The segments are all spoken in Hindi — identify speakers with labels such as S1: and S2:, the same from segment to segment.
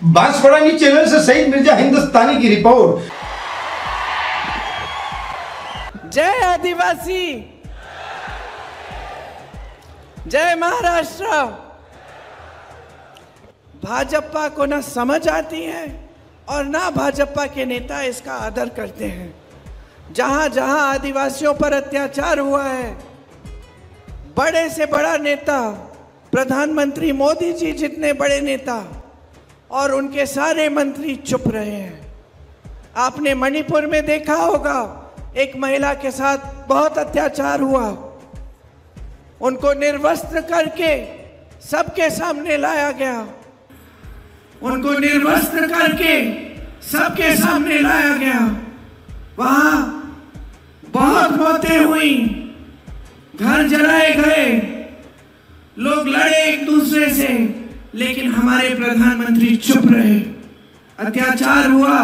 S1: बांसवाड़ा न्यूज चैनल से सईद मिर्जा हिंदुस्तानी की रिपोर्ट।
S2: जय आदिवासी, जय महाराष्ट्र। भाजपा को ना समझ आती है और ना भाजपा के नेता इसका आदर करते हैं। जहां जहां आदिवासियों पर अत्याचार हुआ है, बड़े से बड़ा नेता प्रधानमंत्री मोदी जी जितने बड़े नेता और उनके सारे मंत्री चुप रहे हैं। आपने मणिपुर में देखा होगा, एक महिला के साथ बहुत अत्याचार हुआ, उनको निर्वस्त्र करके सबके सामने लाया गया, उनको निर्वस्त्र करके सबके सामने लाया गया। वहां बहुत मौतें हुई, घर जलाए गए, लोग लड़े एक दूसरे से, लेकिन हमारे प्रधानमंत्री चुप रहे। अत्याचार हुआ,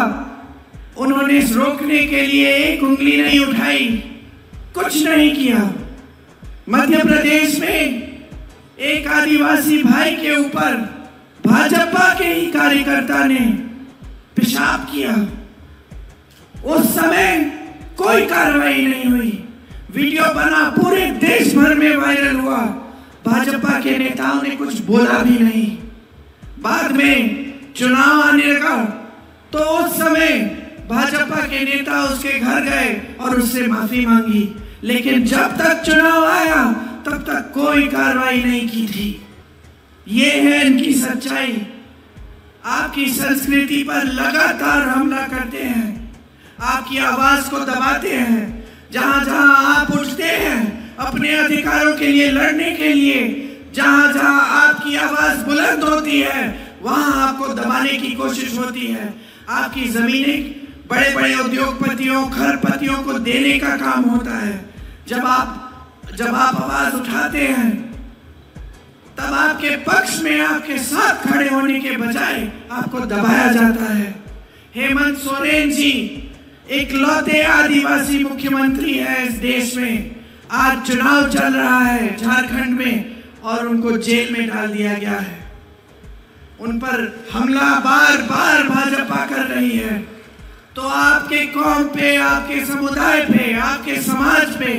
S2: उन्होंने इस रोकने के लिए एक उंगली नहीं उठाई, कुछ नहीं किया। मध्य प्रदेश में एक आदिवासी भाई के ऊपर भाजपा के ही कार्यकर्ता ने पेशाब किया, उस समय कोई कार्रवाई नहीं हुई। वीडियो बना, पूरे देश भर में वायरल हुआ, भाजपा के नेताओं ने कुछ बोला भी नहीं। बाद में चुनाव आने लगा तो उस समय भाजपा के नेता उसके घर गए और उससे माफी मांगी, लेकिन जब तक चुनाव आया तब तक कोई कार्रवाई नहीं की थी। ये है इनकी सच्चाई। आपकी संस्कृति पर लगातार हमला करते हैं, आपकी आवाज को दबाते हैं। जहां जहां आप उठते हैं अपने अधिकारों के लिए लड़ने के लिए, जहां जहां आपकी आवाज बुलंद होती है, वहां आपको दबाने की कोशिश होती है। आपकी जमीनें बड़े बड़े उद्योगपतियों, खरपतियों को देने का काम होता है। जब आप आवाज उठाते हैं तब आपके पक्ष में, आपके साथ खड़े होने के बजाय आपको दबाया जाता है। हेमंत सोरेन जी इकलौते आदिवासी मुख्यमंत्री है इस देश में। आज चुनाव चल रहा है झारखंड में और उनको जेल में डाल दिया गया है। उन पर हमला बार बार भाजपा कर रही है। तो आपके कौम पे, आपके समुदाय पे, आपके समाज पे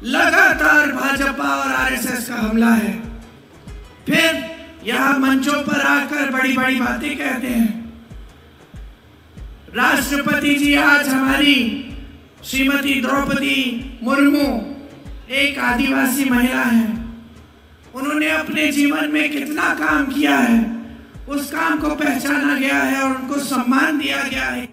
S2: लगातार भाजपा और आरएसएस का हमला है। फिर यहां मंचों पर आकर बड़ी बड़ी बातें कहते हैं। राष्ट्रपति जी आज हमारी श्रीमती द्रौपदी मुर्मू एक आदिवासी महिला है। उन्होंने अपने जीवन में कितना काम किया है, उस काम को पहचाना गया है और उनको सम्मान दिया गया है।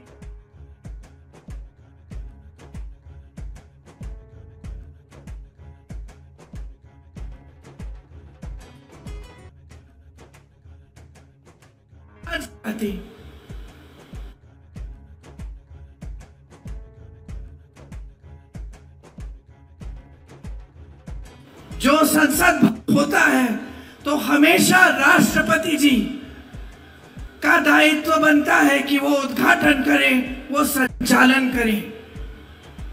S2: जो संसद होता है तो हमेशा राष्ट्रपति जी का दायित्व बनता है कि वो उद्घाटन करें, वो संचालन करें,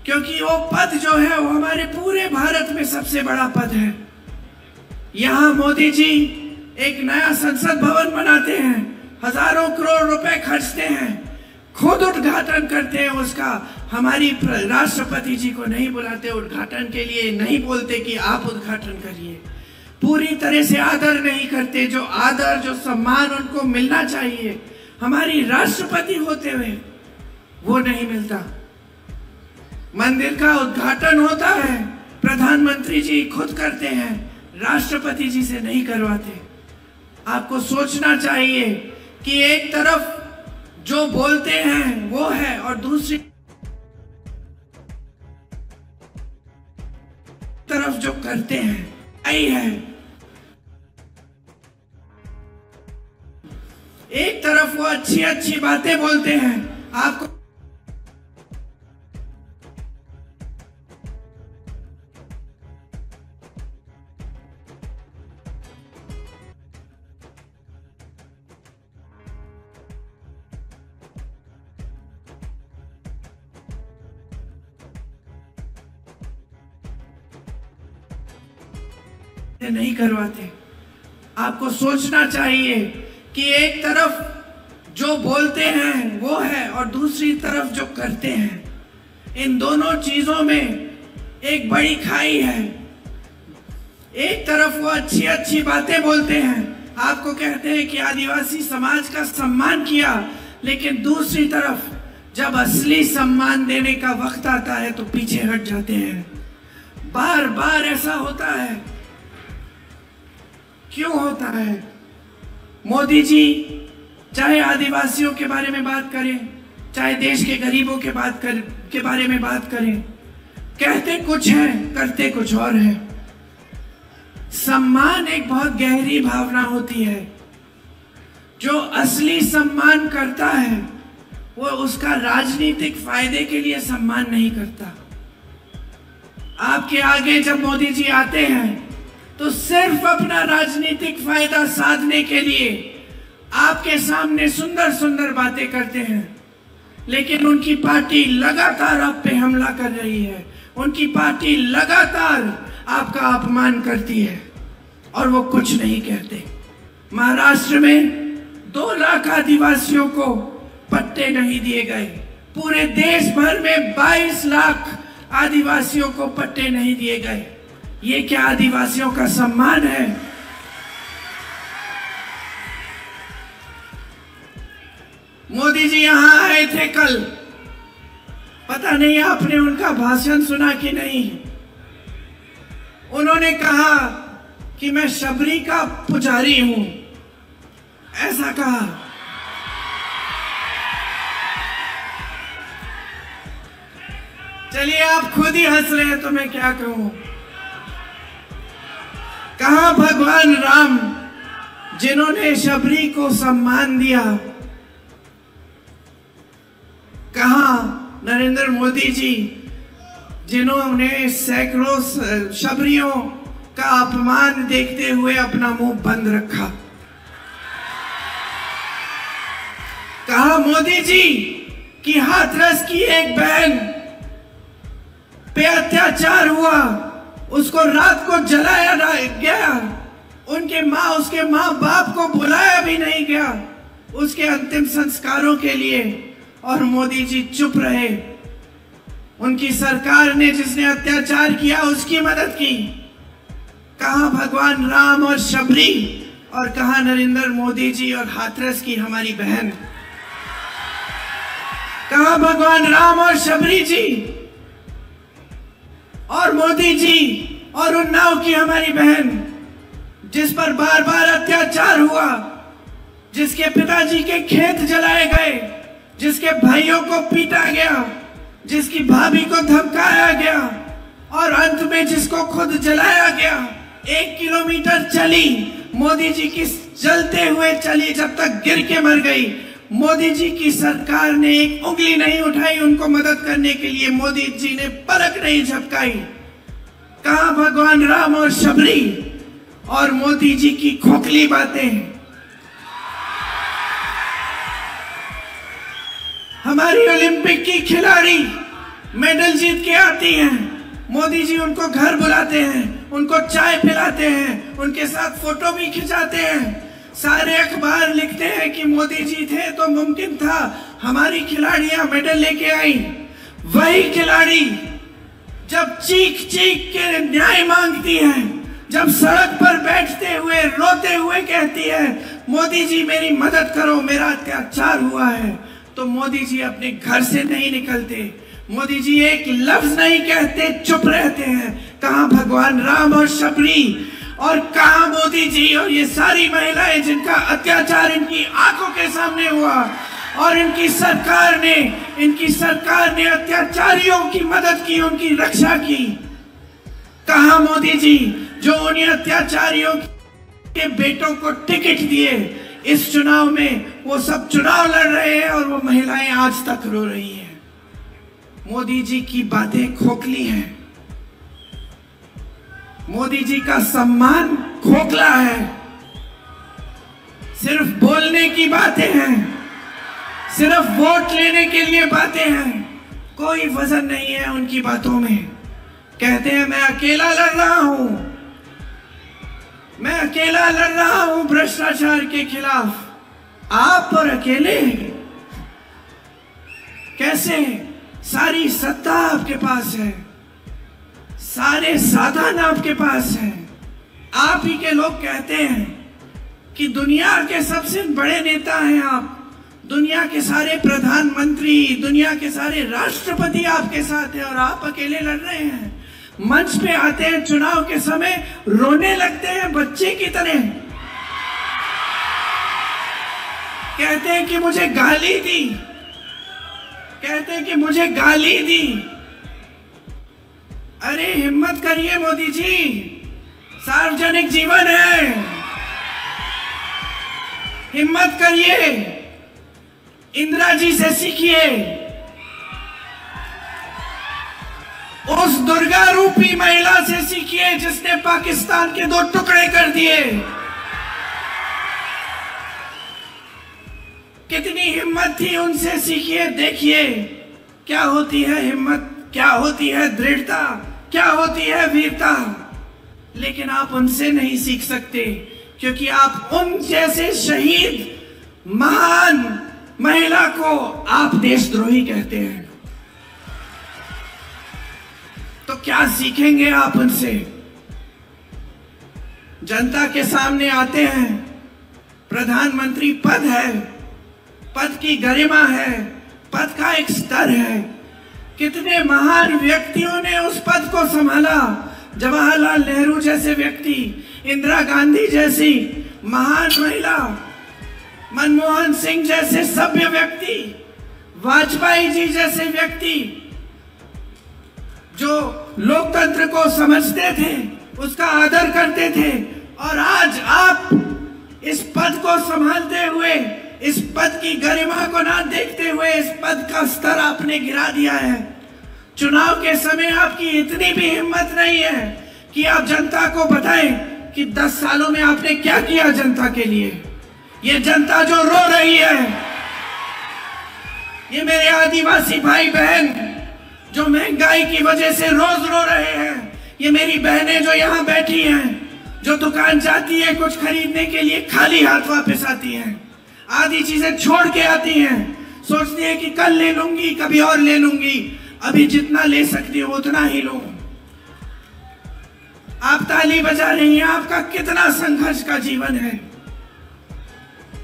S2: क्योंकि वो पद जो है वो हमारे पूरे भारत में सबसे बड़ा पद है। यहाँ मोदी जी एक नया संसद भवन बनाते हैं, हजारों करोड़ रुपए खर्चते हैं, खुद उद्घाटन करते हैं उसका। हमारी राष्ट्रपति जी को नहीं बुलाते उद्घाटन के लिए, नहीं बोलते कि आप उद्घाटन करिए। पूरी तरह से आदर नहीं करते, जो आदर, जो सम्मान उनको मिलना चाहिए हमारी राष्ट्रपति होते हुए, वो नहीं मिलता। मंदिर का उद्घाटन होता है, प्रधानमंत्री जी खुद करते हैं, राष्ट्रपति जी से नहीं करवाते। आपको सोचना चाहिए कि एक तरफ जो बोलते हैं वो है और दूसरी तरफ जो करते हैं यही है। एक तरफ वो अच्छी अच्छी बातें बोलते हैं, आपको नहीं करवाते। आपको सोचना चाहिए कि एक तरफ जो बोलते हैं वो है और दूसरी तरफ जो करते हैं, इन दोनों चीजों में एक बड़ी खाई है। एक तरफ वो अच्छी अच्छी बातें बोलते हैं, आपको कहते हैं कि आदिवासी समाज का सम्मान किया, लेकिन दूसरी तरफ जब असली सम्मान देने का वक्त आता है तो पीछे हट जाते हैं। बार बार ऐसा होता है। क्यों होता है? मोदी जी चाहे आदिवासियों के बारे में बात करें, चाहे देश के गरीबों के बारे में बात करें, कहते कुछ है, करते कुछ और है। सम्मान एक बहुत गहरी भावना होती है। जो असली सम्मान करता है वो उसका राजनीतिक फायदे के लिए सम्मान नहीं करता। आपके आगे जब मोदी जी आते हैं तो सिर्फ अपना राजनीतिक फायदा साधने के लिए आपके सामने सुंदर सुंदर बातें करते हैं, लेकिन उनकी पार्टी लगातार आप पे हमला कर रही है। उनकी पार्टी लगातार आपका अपमान करती है और वो कुछ नहीं कहते। महाराष्ट्र में 2 लाख आदिवासियों को पट्टे नहीं दिए गए। पूरे देश भर में 22 लाख आदिवासियों को पट्टे नहीं दिए गए। ये क्या आदिवासियों का सम्मान है? मोदी जी यहां आए थे कल, पता नहीं आपने उनका भाषण सुना कि नहीं। उन्होंने कहा कि मैं शबरी का पुजारी हूं, ऐसा कहा। चलिए आप खुद ही हंस रहे हैं तो मैं क्या कहूं। कहा भगवान राम जिन्होंने शबरी को सम्मान दिया, कहा नरेंद्र मोदी जी जिन्होंने सैकड़ों शबरियों का अपमान देखते हुए अपना मुंह बंद रखा। कहा मोदी जी कि हाथरस की एक बहन पे अत्याचार हुआ, उसको रात को जलाया गया, उसके माँ बाप को बुलाया भी नहीं गया उसके अंतिम संस्कारों के लिए, और मोदी जी चुप रहे। उनकी सरकार ने जिसने अत्याचार किया उसकी मदद की। कहा भगवान राम और शबरी, और कहा नरेंद्र मोदी जी और हाथरस की हमारी बहन। कहा भगवान राम और शबरी जी और मोदी जी और उन्नाव की हमारी बहन, जिस पर बार बार अत्याचार हुआ, जिसके पिताजी के खेत जलाए गए, जिसके भाइयों को पीटा गया, जिसकी भाभी को धमकाया गया और अंत में जिसको खुद जलाया गया। 1 किलोमीटर चली, मोदी जी की जलते हुए चली, जब तक गिर के मर गई। मोदी जी की सरकार ने एक उंगली नहीं उठाई उनको मदद करने के लिए। मोदी जी ने पलक नहीं झपकाई। कहा भगवान राम और शबरी और मोदी जी की खोखली बातें। हमारी ओलंपिक की खिलाड़ी मेडल जीत के आती हैं, मोदी जी उनको घर बुलाते हैं, उनको चाय पिलाते हैं, उनके साथ फोटो भी खिंचाते हैं। सारे अखबार लिखते हैं कि मोदी जी थे तो मुमकिन था हमारी खिलाड़ियां मेडल लेके आई। वही खिलाड़ी जब चीख चीख के न्याय मांगती है, जब सड़क पर बैठते हुए रोते हुए कहती है मोदी जी मेरी मदद करो, मेरा अत्याचार हुआ है, तो मोदी जी अपने घर से नहीं निकलते। मोदी जी एक लफ्ज नहीं कहते, चुप रहते हैं। कहां भगवान राम और शबरी, और कहां मोदी जी और ये सारी महिलाएं जिनका अत्याचार इनकी आंखों के सामने हुआ, और इनकी सरकार ने अत्याचारियों की मदद की, उनकी रक्षा की। कहां मोदी जी जो उन्हीं अत्याचारियों के बेटों को टिकट दिए इस चुनाव में, वो सब चुनाव लड़ रहे हैं और वो महिलाएं आज तक रो रही हैं। मोदी जी की बातें खोखली हैं। मोदी जी का सम्मान खोखला है। सिर्फ बोलने की बातें हैं, सिर्फ वोट लेने के लिए बातें हैं, कोई वजन नहीं है उनकी बातों में। कहते हैं मैं अकेला लड़ रहा हूं, मैं अकेला लड़ रहा हूं भ्रष्टाचार के खिलाफ। आप और अकेले कैसे? सारी सत्ता आपके पास है, सारे साधन आपके पास हैं। आप ही के लोग कहते हैं कि दुनिया के सबसे बड़े नेता हैं आप, दुनिया के सारे प्रधानमंत्री, दुनिया के सारे राष्ट्रपति आपके साथ हैं और आप अकेले लड़ रहे हैं। मंच पे आते हैं चुनाव के समय, रोने लगते हैं बच्चे की तरह, कहते हैं कि मुझे गाली दी, कहते हैं कि मुझे गाली दी। अरे हिम्मत करिए मोदी जी, सार्वजनिक जीवन है, हिम्मत करिए, इंदिरा जी से सीखिए, उस दुर्गा रूपी महिला से सीखिए जिसने पाकिस्तान के 2 टुकड़े कर दिए। कितनी हिम्मत थी, उनसे सीखिए, देखिए क्या होती है हिम्मत, क्या होती है दृढ़ता, क्या होती है वीरता। लेकिन आप उनसे नहीं सीख सकते क्योंकि आप उन जैसे शहीद महान महिला को आप देशद्रोही कहते हैं। तो क्या सीखेंगे आप उनसे? जनता के सामने आते हैं, प्रधानमंत्री पद है, पद की गरिमा है, पद का एक स्तर है। कितने महान व्यक्तियों ने उस पद को संभाला, जवाहरलाल नेहरू जैसे व्यक्ति, इंदिरा गांधी जैसी महान महिला, मनमोहन सिंह जैसे सभ्य व्यक्ति, वाजपेयी जी जैसे व्यक्ति जो लोकतंत्र को समझते थे, उसका आदर करते थे। और आज आप इस पद को संभालते हुए, इस पद की गरिमा को ना देखते हुए इस पद का स्तर आपने गिरा दिया है। चुनाव के समय आपकी इतनी भी हिम्मत नहीं है कि आप जनता को बताएं कि 10 सालों में आपने क्या किया जनता के लिए। ये जनता जो रो रही है, ये मेरे आदिवासी भाई बहन जो महंगाई की वजह से रोज रो रहे हैं, ये मेरी बहनें जो यहाँ बैठी हैं, जो दुकान जाती है कुछ खरीदने के लिए खाली हाथ वापस आती हैं, आधी चीजें छोड़ के आती हैं, सोचती है कि कल ले लूंगी, कभी और ले लूंगी, अभी जितना ले सकती हूँ उतना ही लूं। आप ताली बजा रही हैं, आपका कितना संघर्ष का जीवन है।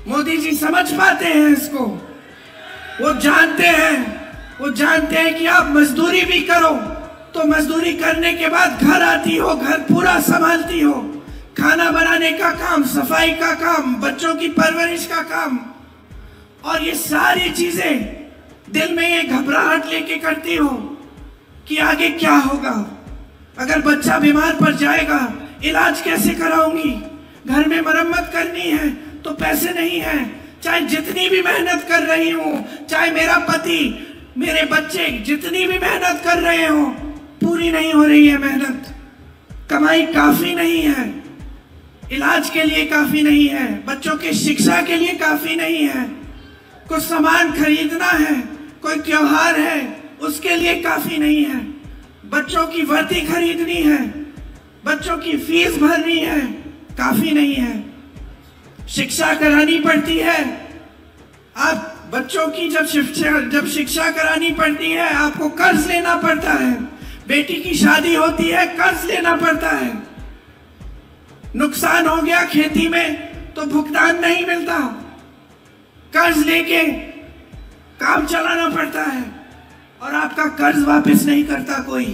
S2: मोदी जी समझ पाते हैं इसको, वो जानते हैं कि आप मजदूरी भी करो तो मजदूरी करने के बाद घर आती हो, घर पूरा संभालती हो, खाना बनाने का काम, सफाई का काम, बच्चों की परवरिश का काम, और ये सारी चीजें दिल में ये घबराहट लेके करती हो कि आगे क्या होगा, अगर बच्चा बीमार पड़ जाएगा इलाज कैसे कराऊंगी, घर में मरम्मत करनी है तो पैसे नहीं है, चाहे जितनी भी मेहनत कर रही हूं, चाहे मेरा पति, मेरे बच्चे जितनी भी मेहनत कर रहे हो, पूरी नहीं हो रही है मेहनत, कमाई काफी नहीं है, इलाज के लिए काफी नहीं है, बच्चों की शिक्षा के लिए काफी नहीं है, कुछ सामान खरीदना है, कोई त्योहार है उसके लिए काफी नहीं है, बच्चों की वर्दी खरीदनी है, बच्चों की फीस भरनी है, काफी नहीं है, शिक्षा करानी पड़ती है। आप बच्चों की जब शिक्षा करानी पड़ती है आपको कर्ज लेना पड़ता है, बेटी की शादी होती है कर्ज लेना पड़ता है, नुकसान हो गया खेती में तो भुगतान नहीं मिलता, कर्ज लेके काम चलाना पड़ता है और आपका कर्ज वापस नहीं करता कोई।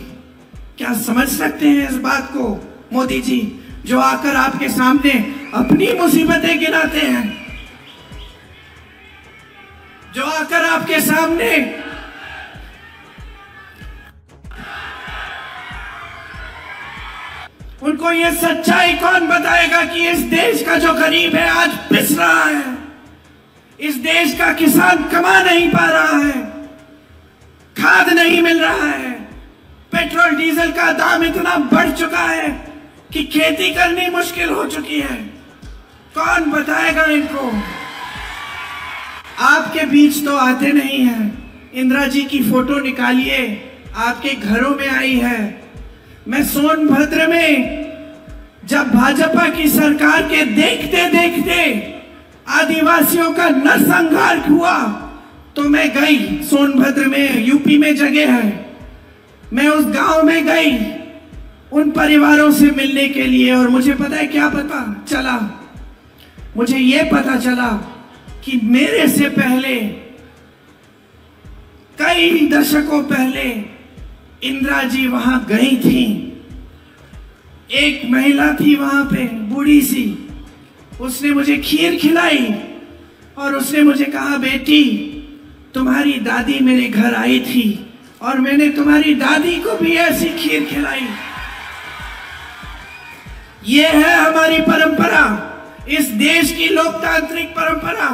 S2: क्या समझ सकते हैं इस बात को मोदी जी, जो आकर आपके सामने अपनी मुसीबतें गिनाते हैं, जो आकर आपके सामने उनको ये सच्चाई कौन बताएगा कि इस देश का जो गरीब है आज पिस रहा है, इस देश का किसान कमा नहीं पा रहा है, खाद नहीं मिल रहा है, पेट्रोल डीजल का दाम इतना बढ़ चुका है कि खेती करनी मुश्किल हो चुकी है। कौन बताएगा इनको? आपके बीच तो आते नहीं हैं। इंदिरा जी की फोटो निकालिए, आपके घरों में आई है। मैं सोनभद्र में जब भाजपा की सरकार के देखते देखते आदिवासियों का नरसंहार हुआ तो मैं गई, सोनभद्र में, यूपी में जगह है, मैं उस गांव में गई उन परिवारों से मिलने के लिए। और मुझे पता है क्या पता चला, मुझे ये पता चला कि मेरे से पहले, कई दशकों पहले इंदिरा जी वहां गई थी। एक महिला थी वहां पे, बूढ़ी सी, उसने मुझे खीर खिलाई और उसने मुझे कहा, बेटी तुम्हारी दादी मेरे घर आई थी और मैंने तुम्हारी दादी को भी ऐसी खीर खिलाई। ये है हमारी परंपरा, इस देश की लोकतांत्रिक परंपरा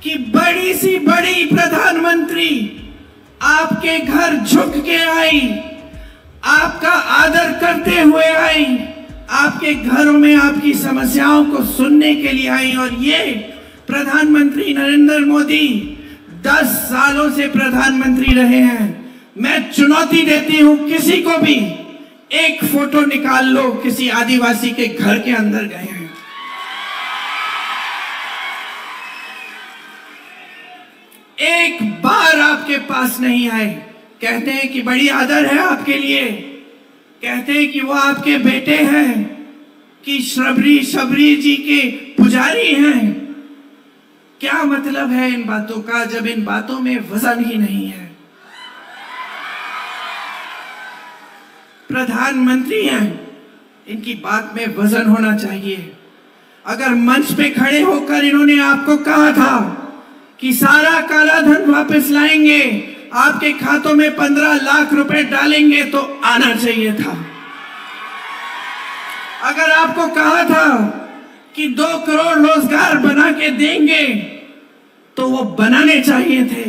S2: कि बड़ी सी बड़ी प्रधानमंत्री आपके घर झुक के आई, आपका आदर करते हुए आई, आपके घरों में आपकी समस्याओं को सुनने के लिए आई। और ये प्रधानमंत्री नरेंद्र मोदी 10 सालों से प्रधानमंत्री रहे हैं। मैं चुनौती देती हूं किसी को भी, एक फोटो निकाल लो किसी आदिवासी के घर के अंदर गए हैं। एक बार आपके पास नहीं आए। कहते हैं कि बड़ी आदर है आपके लिए, कहते हैं कि वो आपके बेटे हैं, कि शबरी जी के पुजारी हैं। क्या मतलब है इन बातों का जब इन बातों में वजन ही नहीं है? प्रधानमंत्री हैं, इनकी बात में वजन होना चाहिए। अगर मंच पे खड़े होकर इन्होंने आपको कहा था कि सारा काला धन वापस लाएंगे, आपके खातों में 15 लाख रुपए डालेंगे, तो आना चाहिए था। अगर आपको कहा था कि 2 करोड़ रोजगार बना के देंगे, तो वो बनाने चाहिए थे।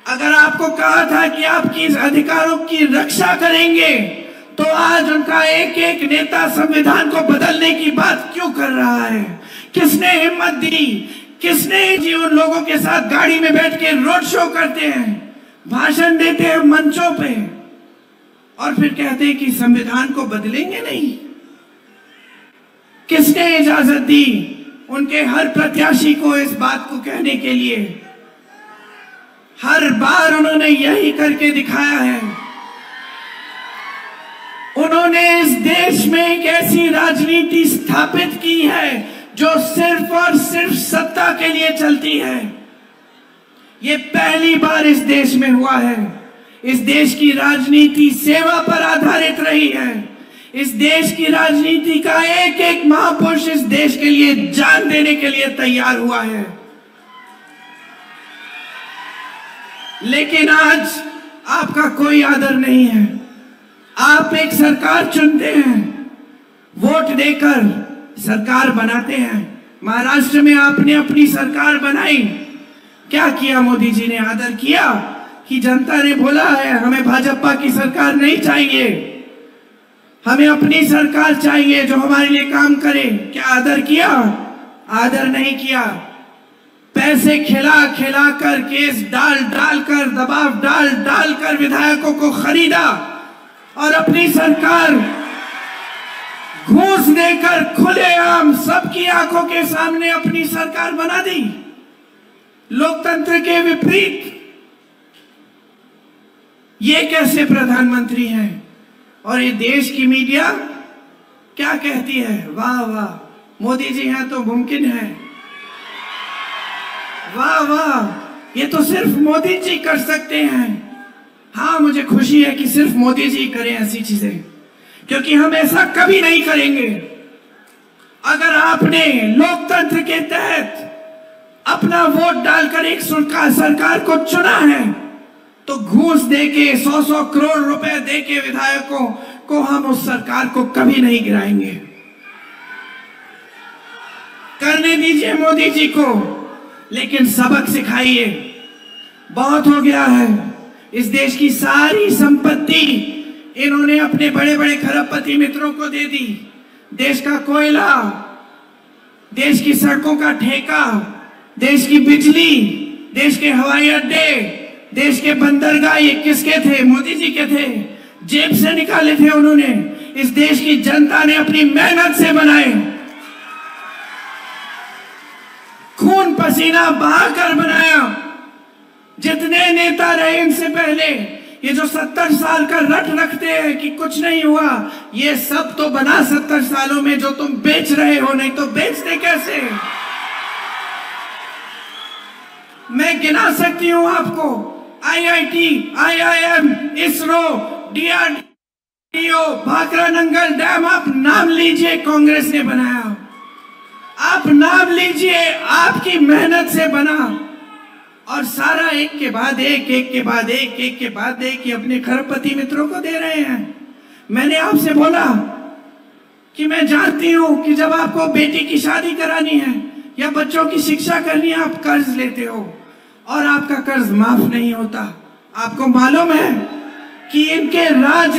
S2: अगर आपको कहा था कि आपकी अधिकारों की रक्षा करेंगे, तो आज उनका एक एक नेता संविधान को बदलने की बात क्यों कर रहा है? किसने हिम्मत दी? किसने जी उन लोगों के साथ गाड़ी में बैठ के रोड शो करते हैं, भाषण देते हैं मंचों पे, और फिर कहते हैं कि संविधान को बदलेंगे नहीं? किसने इजाजत दी उनके हर प्रत्याशी को इस बात को कहने के लिए? हर बार उन्होंने यही करके दिखाया है। उन्होंने इस देश में एक ऐसी राजनीति स्थापित की है जो सिर्फ और सिर्फ सत्ता के लिए चलती है। ये पहली बार इस देश में हुआ है। इस देश की राजनीति सेवा पर आधारित रही है। इस देश की राजनीति का एक एक महापुरुष इस देश के लिए जान देने के लिए तैयार हुआ है। लेकिन आज आपका कोई आदर नहीं है। आप एक सरकार चुनते हैं, वोट देकर सरकार बनाते हैं। महाराष्ट्र में आपने अपनी सरकार बनाई, क्या किया मोदी जी ने? आदर किया कि जनता ने बोला है हमें भाजपा की सरकार नहीं चाहिए, हमें अपनी सरकार चाहिए जो हमारे लिए काम करे। क्या आदर किया? आदर नहीं किया। पैसे खिला खिला कर, केस डाल डाल कर, दबाव डाल डाल कर विधायकों को खरीदा और अपनी सरकार घूस देकर खुलेआम सबकी आंखों के सामने अपनी सरकार बना दी। लोकतंत्र के विपरीत ये कैसे प्रधानमंत्री हैं? और ये देश की मीडिया क्या कहती है? वाह वाह, मोदी जी हैं तो मुमकिन है। वाह वाह, ये तो सिर्फ मोदी जी कर सकते हैं। हाँ, मुझे खुशी है कि सिर्फ मोदी जी करें ऐसी चीजें, क्योंकि हम ऐसा कभी नहीं करेंगे। अगर आपने लोकतंत्र के तहत अपना वोट डालकर एक सरकार को चुना है, तो घूस देके 100-100 करोड़ रुपए देके विधायकों को हम उस सरकार को कभी नहीं गिराएंगे। करने दीजिए मोदी जी को, लेकिन सबक सिखाइए। बहुत हो गया है। इस देश की सारी संपत्ति इन्होंने अपने बड़े बड़े खरबपति मित्रों को दे दी। देश का कोयला, देश की सड़कों का ठेका, देश की बिजली, देश के हवाई अड्डे, देश के बंदरगाह, ये किसके थे? मोदी जी के थे। जेब से निकाले थे उन्होंने। इस देश की जनता ने अपनी मेहनत से बनाए। खून पसीना बहाकर बनाया। जितने नेता रहे इनसे पहले, ये जो 70 साल का रट रखते हैं कि कुछ नहीं हुआ, ये सब तो बना 70 सालों में जो तुम बेच रहे हो, नहीं तो बेचते कैसे? मैं गिना सकती हूं आपको, IIT, IIM, ISRO, DRDO, Bhakra Nangal dam, आप नाम लीजिए, कांग्रेस ने बनाया। आप नाम लीजिए, आपकी मेहनत से बना। और सारा एक के बाद एक, एक के बाद एक, एक के बाद एक, ये अपने खरबपति मित्रों को दे रहे हैं। मैंने आपसे बोला कि मैं जानती हूं कि जब आपको बेटी की शादी करानी है या बच्चों की शिक्षा करनी है, आप कर्ज लेते हो और आपका कर्ज माफ नहीं होता। आपको मालूम है कि इनके राज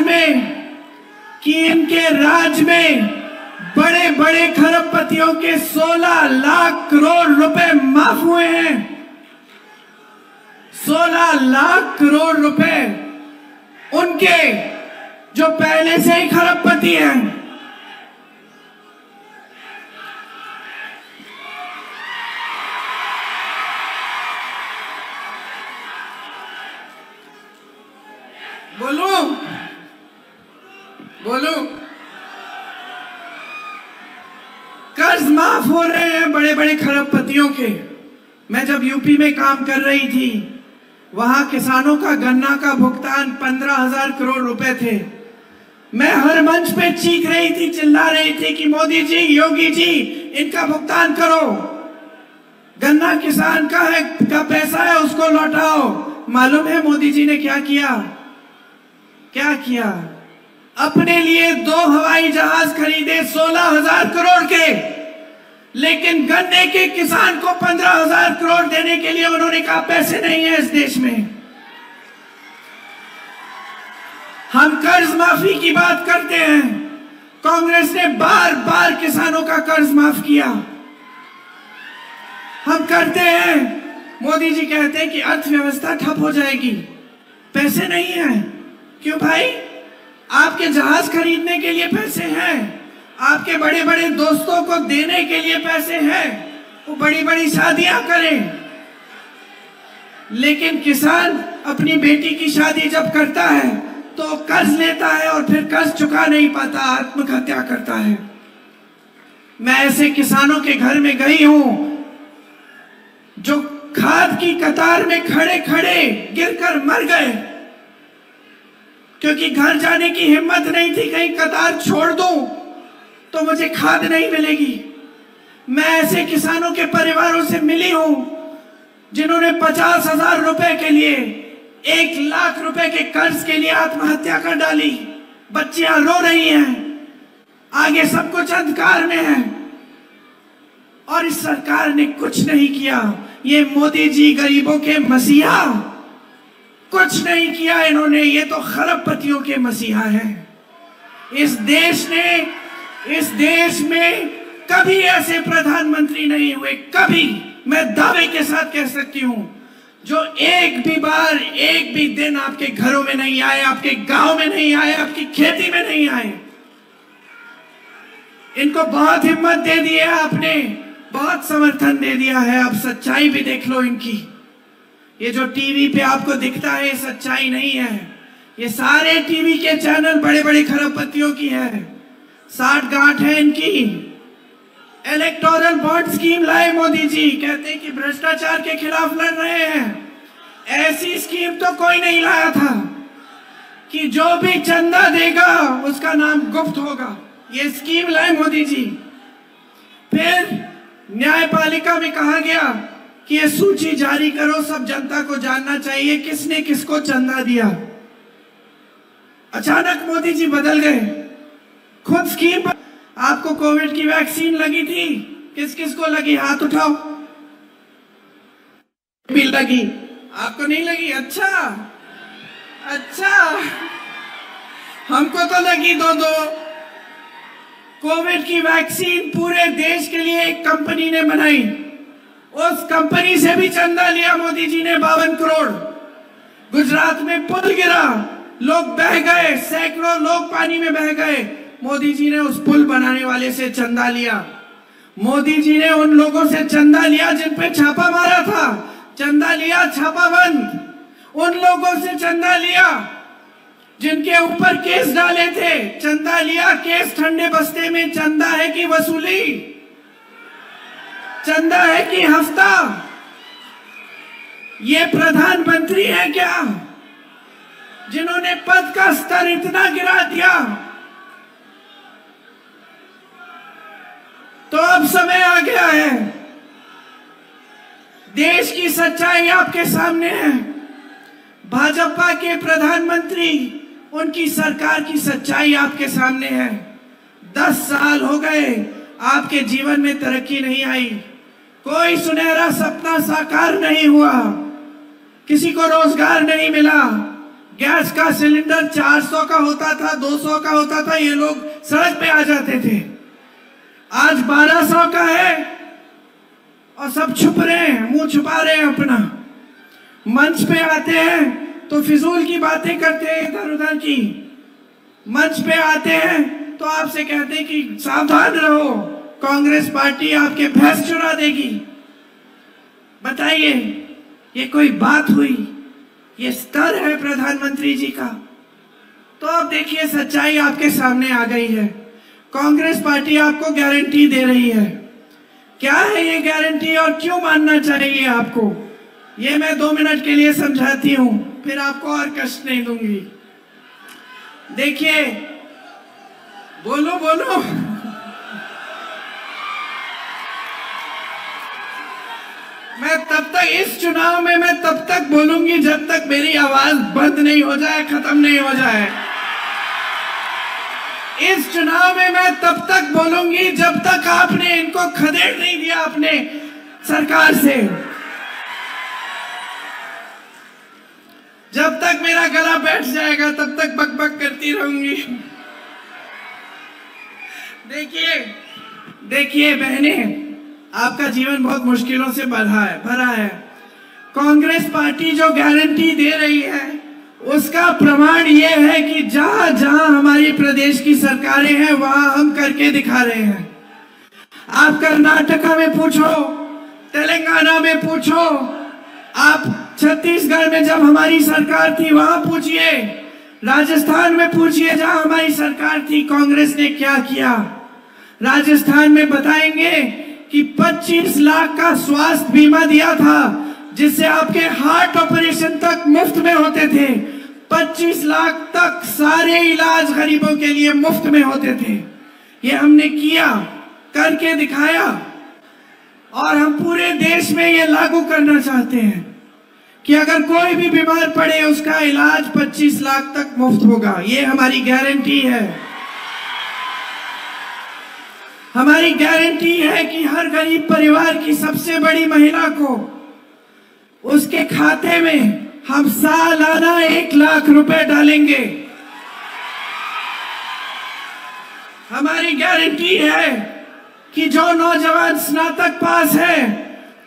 S2: में बड़े बड़े खरबपतियों के 16 लाख करोड़ रुपए माफ हुए हैं। 16 लाख करोड़ रुपए उनके जो पहले से ही खरबपति हैं। बोलो, कर्ज माफ हो रहे हैं बड़े बड़े खरबपतियों के। मैं जब यूपी में काम कर रही थी, वहां किसानों का गन्ना का भुगतान 15,000 करोड़ रुपए थे। मैं हर मंच पे चीख रही थी, चिल्ला रही थी कि मोदी जी, योगी जी, इनका भुगतान करो। गन्ना किसान का पैसा है, उसको लौटाओ। मालूम है मोदी जी ने क्या किया? अपने लिए 2 हवाई जहाज खरीदे 16,000 करोड़ के, लेकिन गन्ने के किसान को 15,000 करोड़ देने के लिए उन्होंने कहा पैसे नहीं है इस देश में। हम कर्ज माफी की बात करते हैं, कांग्रेस ने बार बार किसानों का कर्ज माफ किया। हम करते हैं, मोदी जी कहते हैं कि अर्थव्यवस्था ठप हो जाएगी, पैसे नहीं है। क्यों भाई? आपके जहाज खरीदने के लिए पैसे हैं, आपके बड़े बड़े दोस्तों को देने के लिए पैसे हैं, वो बड़ी बड़ी शादियां करें। लेकिन किसान अपनी बेटी की शादी जब करता है तो कर्ज लेता है और फिर कर्ज चुका नहीं पाता, आत्महत्या करता है। मैं ऐसे किसानों के घर में गई हूं जो खाद की कतार में खड़े खड़े गिरकर मर गए, क्योंकि घर जाने की हिम्मत नहीं थी, कहीं कतार छोड़ दूं तो मुझे खाद नहीं मिलेगी। मैं ऐसे किसानों के परिवारों से मिली हूं जिन्होंने 50,000 रुपए के लिए, 1 लाख रुपए के कर्ज के लिए आत्महत्या कर डाली। बच्चियां रो रही हैं, आगे सब कुछ अंधकार में है और इस सरकार ने कुछ नहीं किया। ये मोदी जी गरीबों के मसीहा, कुछ नहीं किया इन्होंने, ये तो खरबपतियों के मसीहा हैं। इस देश में कभी ऐसे प्रधानमंत्री नहीं हुए, कभी, मैं दावे के साथ कह सकती हूं, जो एक भी दिन आपके घरों में नहीं आए, आपके गांव में नहीं आए, आपकी खेती में नहीं आए। इनको बहुत हिम्मत दे दी है आपने, बहुत समर्थन दे दिया है। अब सच्चाई भी देख लो इनकी। ये जो टीवी पे आपको दिखता है ये सच्चाई नहीं है, ये सारे टीवी के चैनल बड़े बड़े खरबपतियों की है, 60 गांठ है इनकी। इलेक्टोरल बॉन्ड स्कीम लाए मोदी जी, कहते हैं कि भ्रष्टाचार के खिलाफ लड़ रहे हैं। ऐसी स्कीम तो कोई नहीं लाया था कि जो भी चंदा देगा उसका नाम गुप्त होगा। ये स्कीम लाए मोदी जी। फिर न्यायपालिका में कहा गया कि ये सूची जारी करो, सब जनता को जानना चाहिए किसने किसको चंदा दिया। अचानक मोदी जी बदल गए, खुद स्कीम। आपको कोविड की वैक्सीन लगी थी, किस किस को लगी? हाथ उठाओ। भी लगी, आपको नहीं लगी? अच्छा, हमको तो लगी 2-2। कोविड की वैक्सीन पूरे देश के लिए एक कंपनी ने बनाई, उस कंपनी से भी चंदा लिया मोदी जी ने 52 करोड़। गुजरात में पुल गिरा, लोग बह गए, सैकड़ों लोग पानी में बह गए, मोदी जी ने उस पुल बनाने वाले से चंदा लिया। मोदी जी ने उन लोगों से चंदा लिया जिन पे छापा मारा था, चंदा लिया छापा बंद। उन लोगों से चंदा लिया जिनके ऊपर केस डाले थे, चंदा लिया केस ठंडे बस्ते में। चंदा है कि वसूली? चंदा है कि हफ्ता? ये प्रधानमंत्री है क्या जिन्होंने पद का स्तर इतना गिरा दिया? तो अब समय आ गया है, देश की सच्चाई आपके सामने है। भाजपा के प्रधानमंत्री, उनकी सरकार की सच्चाई आपके सामने है। 10 साल हो गए, आपके जीवन में तरक्की नहीं आई, कोई सुनहरा सपना साकार नहीं हुआ, किसी को रोजगार नहीं मिला। गैस का सिलेंडर 400 का होता था, 200 का होता था, ये लोग सड़क पे आ जाते थे। आज 1200 का है और सब छुप रहे हैं, मुंह छुपा रहे हैं अपना। मंच पे आते हैं तो फिजूल की बातें करते हैं, इधर उधर की। मंच पे आते हैं तो आपसे कहते हैं कि सावधान रहो, कांग्रेस पार्टी आपके भैंस चुरा देगी। बताइए, ये कोई बात हुई? ये स्तर है प्रधानमंत्री जी का? तो अब देखिए, सच्चाई आपके सामने आ गई है। कांग्रेस पार्टी आपको गारंटी दे रही है। क्या है ये गारंटी और क्यों मानना चाहिए आपको, ये मैं 2 मिनट के लिए समझाती हूं, फिर आपको और कष्ट नहीं दूंगी। देखिए, बोलो बोलो। मैं तब तक इस चुनाव में मैं तब तक बोलूंगी जब तक मेरी आवाज बंद नहीं हो जाए, खत्म नहीं हो जाए। इस चुनाव में मैं तब तक बोलूंगी जब तक आपने इनको खदेड़ नहीं दिया अपने सरकार से। जब तक मेरा गला बैठ जाएगा तब तक बकबक करती रहूंगी। देखिए बहने, आपका जीवन बहुत मुश्किलों से भरा है। कांग्रेस पार्टी जो गारंटी दे रही है उसका प्रमाण ये है कि जहां जहां हमारी प्रदेश की सरकारें हैं वहां हम करके दिखा रहे हैं। आप कर्नाटका में पूछो, तेलंगाना में पूछो, आप छत्तीसगढ़ में जब हमारी सरकार थी वहां पूछिए, राजस्थान में पूछिए जहां हमारी सरकार थी कांग्रेस ने क्या किया। राजस्थान में बताएंगे कि 25 लाख का स्वास्थ्य बीमा दिया था जिससे आपके हार्ट ऑपरेशन तक मुफ्त में होते थे। 25 लाख तक सारे इलाज गरीबों के लिए मुफ्त में होते थे। ये हमने किया, करके दिखाया, और हम पूरे देश में ये लागू करना चाहते हैं कि अगर कोई भी बीमार पड़े उसका इलाज 25 लाख तक मुफ्त होगा। ये हमारी गारंटी है। हमारी गारंटी है कि हर गरीब परिवार की सबसे बड़ी महिला को उसके खाते में हम सालाना 1 लाख रुपए डालेंगे। हमारी गारंटी है कि जो नौजवान स्नातक पास है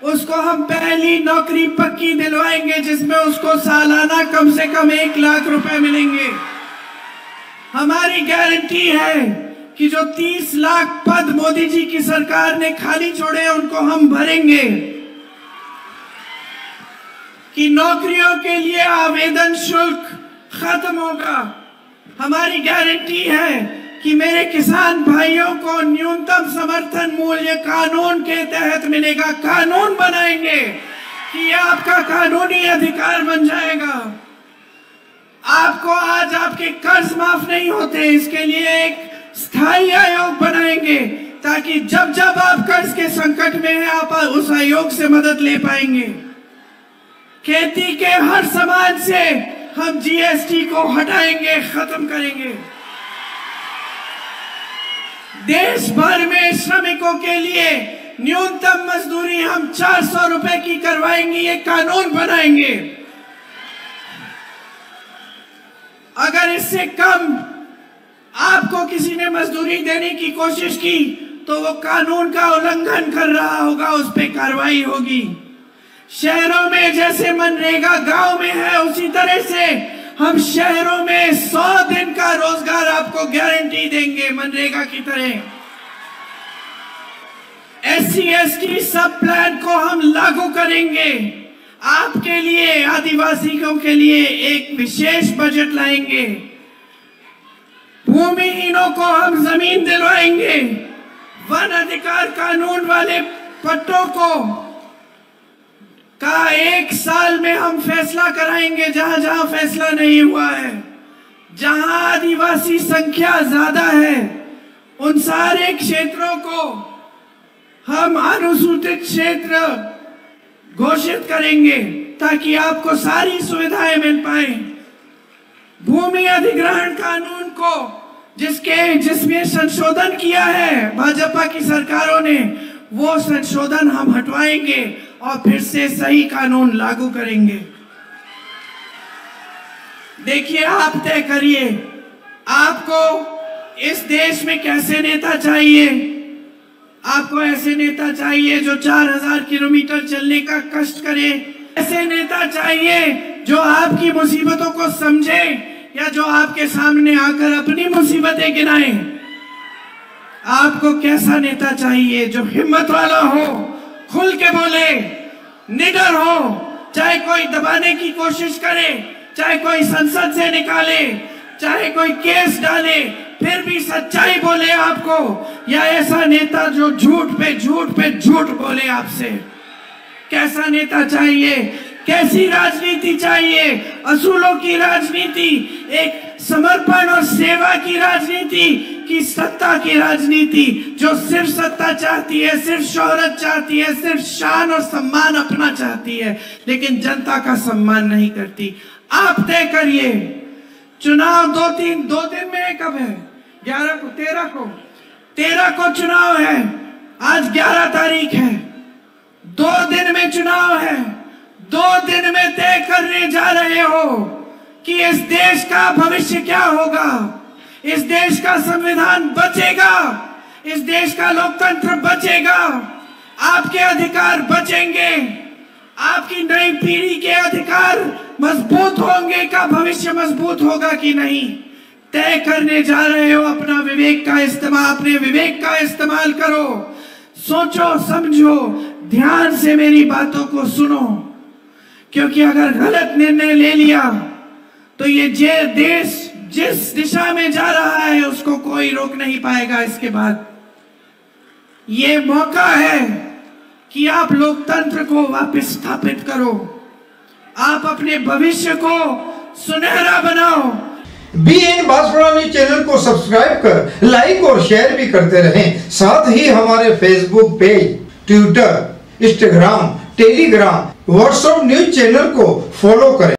S2: उसको हम पहली नौकरी पक्की दिलवाएंगे जिसमें उसको सालाना कम से कम 1 लाख रुपए मिलेंगे। हमारी गारंटी है कि जो 30 लाख पद मोदी जी की सरकार ने खाली छोड़े हैं उनको हम भरेंगे, कि नौकरियों के लिए आवेदन शुल्क खत्म होगा। हमारी गारंटी है कि मेरे किसान भाइयों को न्यूनतम समर्थन मूल्य कानून के तहत मिलेगा। कानून बनाएंगे कि ये आपका कानूनी अधिकार बन जाएगा। आपको आज आपके कर्ज माफ नहीं होते, इसके लिए एक स्थायी आयोग बनाएंगे ताकि जब जब आप कर्ज के संकट में हैं आप उस आयोग से मदद ले पाएंगे। खेती के हर सामान से हम जीएसटी को हटाएंगे, खत्म करेंगे। देश भर में श्रमिकों के लिए न्यूनतम मजदूरी हम 400 रुपए की करवाएंगे, ये कानून बनाएंगे। अगर इससे कम आपको किसी ने मजदूरी देने की कोशिश की तो वो कानून का उल्लंघन कर रहा होगा, उस पर कार्रवाई होगी। शहरों में जैसे मनरेगा गांव में है उसी तरह से हम शहरों में 100 दिन का रोजगार आपको गारंटी देंगे मनरेगा की तरह। SC/ST सब प्लान को हम लागू करेंगे। आपके लिए, आदिवासियों के लिए एक विशेष बजट लाएंगे। भूमिहीनों को हम जमीन दिलवाएंगे। वन अधिकार कानून वाले पट्टों को का 1 साल में हम फैसला कराएंगे, जहां जहां फैसला नहीं हुआ है। जहां आदिवासी संख्या ज्यादा है उन सारे क्षेत्रों को हम अनुसूचित क्षेत्र घोषित करेंगे ताकि आपको सारी सुविधाएं मिल पाए। भूमि अधिग्रहण कानून को जिसमें संशोधन किया है भाजपा की सरकारों ने, वो संशोधन हम हटवाएंगे और फिर से सही कानून लागू करेंगे। देखिए, आप तय करिए आपको इस देश में कैसे नेता चाहिए। आपको ऐसे नेता चाहिए जो 4000 किलोमीटर चलने का कष्ट करे, ऐसे नेता चाहिए जो आपकी मुसीबतों को समझे, या जो आपके सामने आकर अपनी मुसीबतें गिनाए। आपको कैसा नेता चाहिए? जो हिम्मत वाला हो, खुल के बोले, निडर हो, चाहे कोई दबाने की कोशिश करे, चाहे कोई संसद से निकाले, चाहे कोई केस डाले, फिर भी सच्चाई बोले आपको, या ऐसा नेता जो झूठ पे झूठ बोले आपसे। कैसा नेता चाहिए? कैसी राजनीति चाहिए? असूलों की राजनीति, एक समर्पण और सेवा की राजनीति की सत्ता की राजनीति, जो सिर्फ सत्ता चाहती है, सिर्फ शोहरत चाहती है, सिर्फ शान और सम्मान अपना चाहती है, लेकिन जनता का सम्मान नहीं करती। आप तय करिए। चुनाव 2 दिन में कब है? 11 को, 13 को चुनाव है। आज 11 तारीख है। 2 दिन में चुनाव है। 2 दिन में तय करने जा रहे हो कि इस देश का भविष्य क्या होगा। इस देश का संविधान बचेगा, इस देश का लोकतंत्र बचेगा, आपके अधिकार बचेंगे, आपकी नई पीढ़ी के अधिकार मजबूत होंगे का भविष्य मजबूत होगा कि नहीं, तय करने जा रहे हो। अपने विवेक का इस्तेमाल करो। सोचो, समझो, ध्यान से मेरी बातों को सुनो, क्योंकि अगर गलत निर्णय ले लिया तो ये देश जिस दिशा में जा रहा है उसको कोई रोक नहीं पाएगा। इसके बाद ये मौका है कि आप लोकतंत्र को वापस स्थापित करो, आप अपने भविष्य को सुनहरा बनाओ।
S1: BN बांसवाड़ा न्यूज चैनल को सब्सक्राइब कर लाइक और शेयर भी करते रहें। साथ ही हमारे Facebook page, Twitter, Instagram, Telegram, WhatsApp news channel को फॉलो करें।